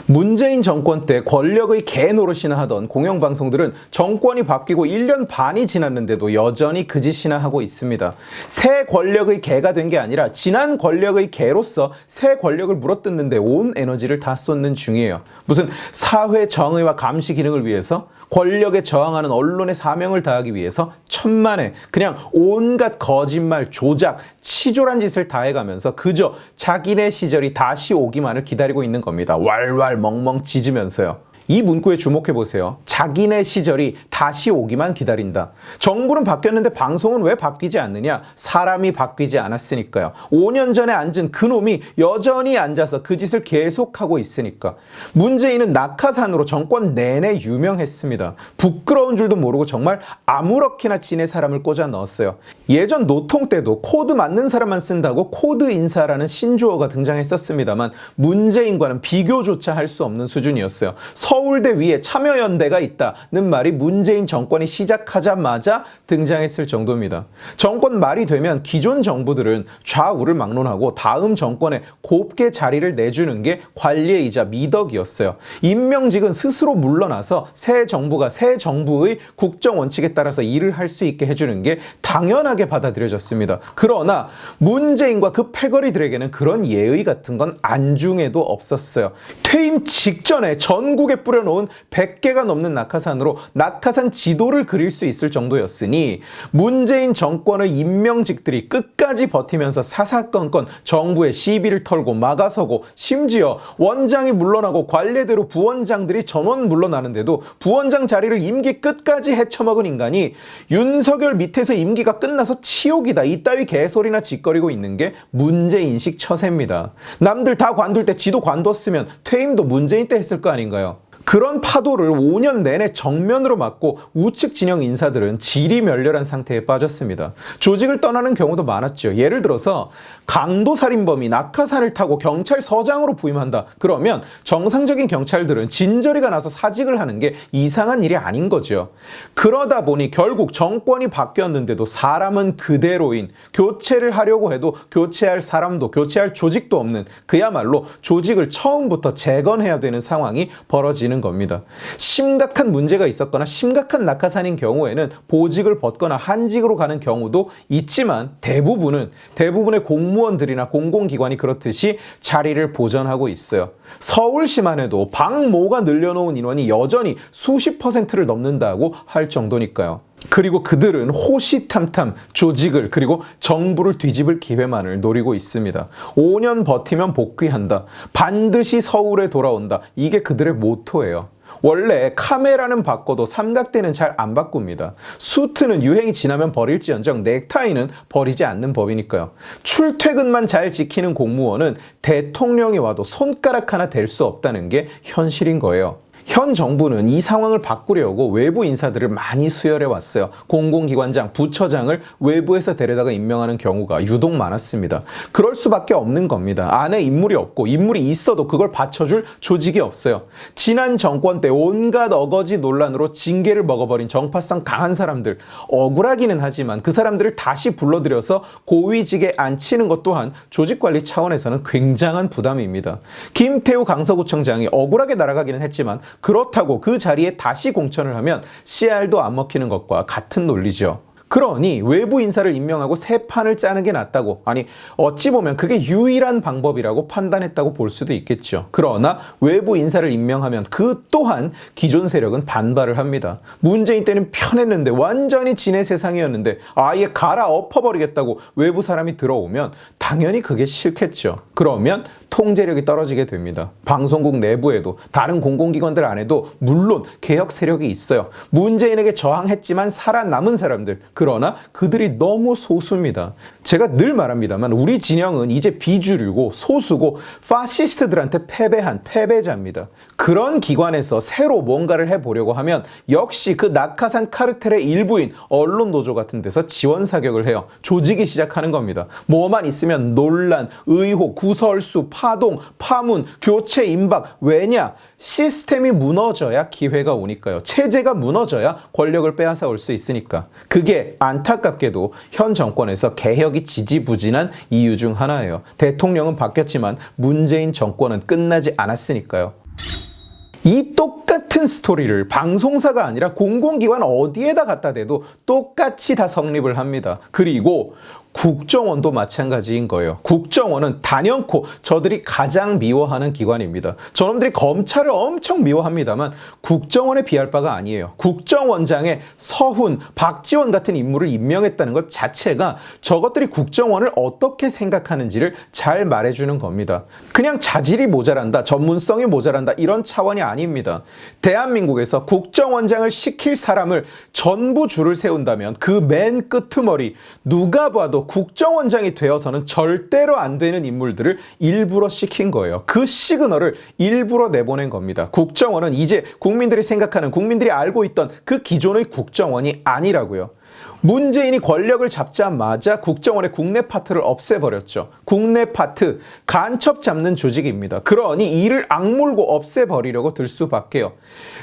문재인 정권 때 권력의 개 노릇이나 하던 공영방송들은 정권이 바뀌고 1년 반이 지났는데도 여전히 그 짓이나 하고 있습니다. 새 권력의 개가 된 게 아니라 지난 권력의 개로서 새 권력을 물어뜯는데 온 에너지를 다 쏟는 중이에요. 무슨 사회 정의와 감시 기능을 위해서, 권력에 저항하는 언론의 사명을 다하기 위해서 천만에 그냥 온갖 거짓말, 조작, 치졸한 짓을 다 해가면서 그저 자기네 시절이 다시 오기만을 기다리고 있는 겁니다. 왈왈 멍멍 짖으면서요. 이 문구에 주목해보세요. 자기네 시절이 다시 오기만 기다린다. 정부는 바뀌었는데 방송은 왜 바뀌지 않느냐? 사람이 바뀌지 않았으니까요. 5년 전에 앉은 그놈이 여전히 앉아서 그 짓을 계속하고 있으니까. 문재인은 낙하산으로 정권 내내 유명했습니다. 부끄러운 줄도 모르고 정말 아무렇게나 지네 사람을 꽂아 넣었어요. 예전 노통 때도 코드 맞는 사람만 쓴다고 코드 인사라는 신조어가 등장했었습니다만 문재인과는 비교조차 할 수 없는 수준이었어요. 서울대 위에 참여연대가 있다는 말이 문재인 정권이 시작하자마자 등장했을 정도입니다. 정권 말이 되면 기존 정부들은 좌우를 막론하고 다음 정권에 곱게 자리를 내주는 게 관례이자 미덕이었어요. 임명직은 스스로 물러나서 새 정부가 새 정부의 국정 원칙에 따라서 일을 할 수 있게 해주는 게 당연하게 받아들여졌습니다. 그러나 문재인과 그 패거리들에게는 그런 예의 같은 건 안중에도 없었어요. 퇴임 직전에 전국에 뿌려놓은 100개가 넘는 낙하산으로 낙하산 지도를 그릴 수 있을 정도였으니 문재인 정권의 임명직들이 끝까지 버티면서 사사건건 정부의 시비를 털고 막아서고 심지어 원장이 물러나고 관례대로 부원장들이 전원 물러나는데도 부원장 자리를 임기 끝까지 헤쳐먹은 인간이 윤석열 밑에서 임기가 끝나서 치욕이다 이따위 개소리나 짓거리고 있는 게 문재인식 처세입니다. 남들 다 관둘 때 지도 관뒀으면 퇴임도 문재인 때 했을 거 아닌가요? 그런 파도를 5년 내내 정면으로 맞고 우측 진영 인사들은 지리멸렬한 상태에 빠졌습니다. 조직을 떠나는 경우도 많았죠. 예를 들어서 강도살인범이 낙하산을 타고 경찰서장으로 부임한다. 그러면 정상적인 경찰들은 진저리가 나서 사직을 하는 게 이상한 일이 아닌 거죠. 그러다 보니 결국 정권이 바뀌었는데도 사람은 그대로인, 교체를 하려고 해도 교체할 사람도 교체할 조직도 없는 그야말로 조직을 처음부터 재건해야 되는 상황이 벌어지는 겁니다. 심각한 문제가 있었거나 심각한 낙하산인 경우에는 보직을 벗거나 한직으로 가는 경우도 있지만 대부분의 공무원들이나 공공기관이 그렇듯이 자리를 보전하고 있어요. 서울시만 해도 방모가 늘려놓은 인원이 여전히 수십 %를 넘는다고 할 정도니까요. 그리고 그들은 호시탐탐 조직을 그리고 정부를 뒤집을 기회만을 노리고 있습니다. 5년 버티면 복귀한다. 반드시 서울에 돌아온다. 이게 그들의 모토예요. 원래 카메라는 바꿔도 삼각대는 잘 안 바꿉니다. 수트는 유행이 지나면 버릴지언정 넥타이는 버리지 않는 법이니까요. 출퇴근만 잘 지키는 공무원은 대통령이 와도 손가락 하나 댈 수 없다는 게 현실인 거예요. 현 정부는 이 상황을 바꾸려고 외부 인사들을 많이 수혈해 왔어요. 공공기관장, 부처장을 외부에서 데려다가 임명하는 경우가 유독 많았습니다. 그럴 수밖에 없는 겁니다. 안에 인물이 없고 인물이 있어도 그걸 받쳐줄 조직이 없어요. 지난 정권 때 온갖 어거지 논란으로 징계를 먹어버린 정파성 강한 사람들, 억울하기는 하지만 그 사람들을 다시 불러들여서 고위직에 앉히는 것 또한 조직관리 차원에서는 굉장한 부담입니다. 김태우 강서구청장이 억울하게 날아가기는 했지만 그렇다고 그 자리에 다시 공천을 하면 CR도 안 먹히는 것과 같은 논리죠. 그러니 외부 인사를 임명하고 새 판을 짜는 게 낫다고, 아니 어찌 보면 그게 유일한 방법이라고 판단했다고 볼 수도 있겠죠. 그러나 외부 인사를 임명하면 그 또한 기존 세력은 반발을 합니다. 문재인 때는 편했는데 완전히 지네 세상이었는데 아예 갈아엎어버리겠다고 외부 사람이 들어오면 당연히 그게 싫겠죠. 그러면 통제력이 떨어지게 됩니다. 방송국 내부에도 다른 공공기관들 안에도 물론 개혁 세력이 있어요. 문재인에게 저항했지만 살아남은 사람들, 그러나 그들이 너무 소수입니다. 제가 늘 말합니다만 우리 진영은 이제 비주류고 소수고 파시스트들한테 패배한 패배자입니다. 그런 기관에서 새로 뭔가를 해보려고 하면 역시 그 낙하산 카르텔의 일부인 언론노조 같은 데서 지원 사격을 해요. 조직이 시작하는 겁니다. 뭐만 있으면 논란, 의혹, 구설수, 파동, 파문, 교체 임박. 왜냐? 시스템이 무너져야 기회가 오니까요. 체제가 무너져야 권력을 빼앗아 올 수 있으니까. 그게 안타깝게도 현 정권에서 개혁이 지지부진한 이유 중 하나예요. 대통령은 바뀌었지만 문재인 정권은 끝나지 않았으니까요. 이 똑같은 스토리를 방송사가 아니라 공공기관 어디에다 갖다 대도 똑같이 다 성립을 합니다. 그리고 국정원도 마찬가지인 거예요. 국정원은 단연코 저들이 가장 미워하는 기관입니다. 저놈들이 검찰을 엄청 미워합니다만 국정원에 비할 바가 아니에요. 국정원장에 서훈, 박지원 같은 인물을 임명했다는 것 자체가 저것들이 국정원을 어떻게 생각하는지를 잘 말해주는 겁니다. 그냥 자질이 모자란다, 전문성이 모자란다 이런 차원이 아닙니다. 대한민국에서 국정원장을 시킬 사람을 전부 줄을 세운다면 그 맨 끄트머리 누가 봐도 국정원장이 되어서는 절대로 안 되는 인물들을 일부러 시킨 거예요. 그 시그널을 일부러 내보낸 겁니다. 국정원은 이제 국민들이 생각하는, 국민들이 알고 있던 그 기존의 국정원이 아니라고요. 문재인이 권력을 잡자마자 국정원의 국내 파트를 없애버렸죠. 국내 파트, 간첩 잡는 조직입니다. 그러니 이를 악물고 없애버리려고 들 수밖에요.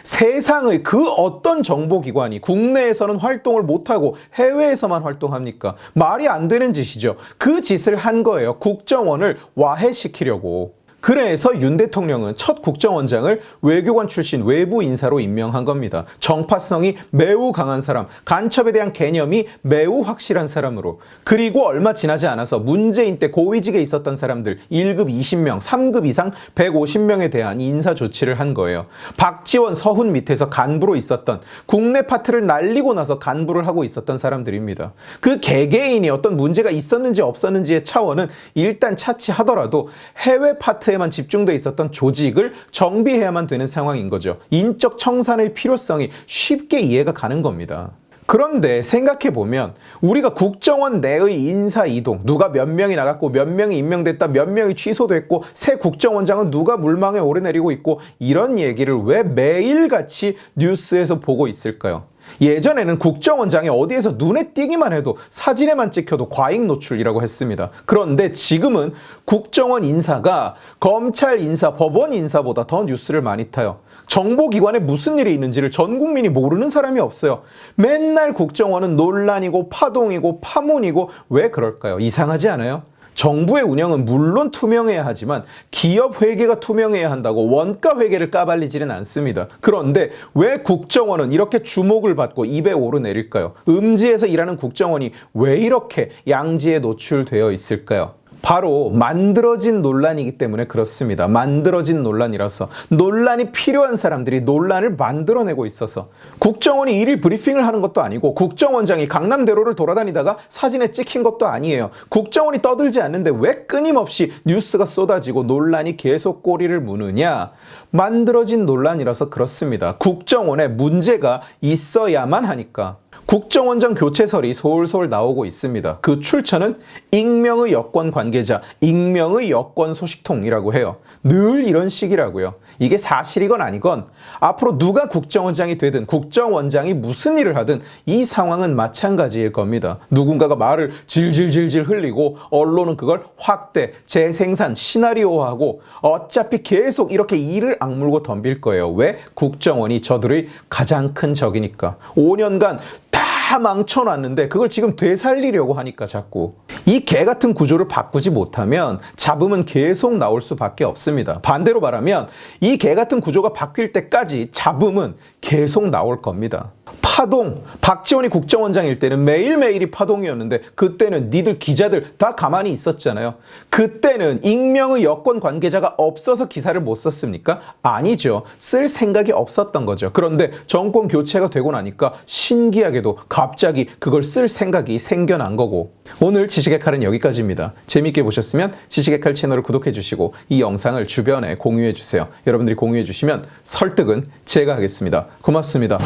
세상의 그 어떤 정보기관이 국내에서는 활동을 못하고 해외에서만 활동합니까? 말이 안 되는 짓이죠. 그 짓을 한 거예요. 국정원을 와해시키려고. 그래서 윤 대통령은 첫 국정원장을 외교관 출신 외부 인사로 임명한 겁니다. 정파성이 매우 강한 사람, 간첩에 대한 개념이 매우 확실한 사람으로. 그리고 얼마 지나지 않아서 문재인 때 고위직에 있었던 사람들 1급 20명, 3급 이상 150명에 대한 인사 조치를 한 거예요. 박지원, 서훈 밑에서 간부로 있었던, 국내 파트를 날리고 나서 간부를 하고 있었던 사람들입니다. 그 개개인이 어떤 문제가 있었는지 없었는지의 차원은 일단 차치하더라도 해외 파트 에만 집중돼 있었던 조직을 정비해야만 되는 상황인 거죠. 인적 청산의 필요성이 쉽게 이해가 가는 겁니다. 그런데 생각해보면 우리가 국정원 내의 인사 이동, 누가 몇 명이 나갔고 몇 명이 임명됐다, 몇 명이 취소됐고 새 국정원장은 누가 물망에 오르내리고 있고 이런 얘기를 왜 매일같이 뉴스에서 보고 있을까요? 예전에는 국정원장이 어디에서 눈에 띄기만 해도 사진에만 찍혀도 과잉 노출이라고 했습니다. 그런데 지금은 국정원 인사가 검찰 인사, 법원 인사보다 더 뉴스를 많이 타요. 정보기관에 무슨 일이 있는지를 전 국민이 모르는 사람이 없어요. 맨날 국정원은 논란이고 파동이고 파문이고 왜 그럴까요? 이상하지 않아요? 정부의 운영은 물론 투명해야 하지만 기업 회계가 투명해야 한다고 원가 회계를 까발리지는 않습니다. 그런데 왜 국정원은 이렇게 주목을 받고 입에 오르내릴까요? 음지에서 일하는 국정원이 왜 이렇게 양지에 노출되어 있을까요? 바로 만들어진 논란이기 때문에 그렇습니다. 만들어진 논란이라서 논란이 필요한 사람들이 논란을 만들어내고 있어서 국정원이 일일 브리핑을 하는 것도 아니고 국정원장이 강남대로를 돌아다니다가 사진에 찍힌 것도 아니에요. 국정원이 떠들지 않는데 왜 끊임없이 뉴스가 쏟아지고 논란이 계속 꼬리를 무느냐? 만들어진 논란이라서 그렇습니다. 국정원에 문제가 있어야만 하니까. 국정원장 교체설이 솔솔 나오고 있습니다. 그 출처는 익명의 여권 관계자, 익명의 여권 소식통이라고 해요. 늘 이런 식이라고요. 이게 사실이건 아니건 앞으로 누가 국정원장이 되든 국정원장이 무슨 일을 하든 이 상황은 마찬가지일 겁니다. 누군가가 말을 질질질질 흘리고 언론은 그걸 확대, 재생산, 시나리오화하고 어차피 계속 이렇게 일을 악물고 덤빌 거예요. 왜? 국정원이 저들의 가장 큰 적이니까. 5년간 다 망쳐놨는데 그걸 지금 되살리려고 하니까 자꾸. 이 개 같은 구조를 바꾸지 못하면 잡음은 계속 나올 수밖에 없습니다. 반대로 말하면 이 개 같은 구조가 바뀔 때까지 잡음은 계속 나올 겁니다. 파동, 박지원이 국정원장일 때는 매일매일이 파동이었는데 그때는 니들 기자들 다 가만히 있었잖아요. 그때는 익명의 여권 관계자가 없어서 기사를 못 썼습니까? 아니죠. 쓸 생각이 없었던 거죠. 그런데 정권 교체가 되고 나니까 신기하게도 갑자기 그걸 쓸 생각이 생겨난 거고. 오늘 지식의 칼은 여기까지입니다. 재밌게 보셨으면 지식의 칼 채널을 구독해 주시고 이 영상을 주변에 공유해 주세요. 여러분들이 공유해 주시면 설득은 제가 하겠습니다. 고맙습니다.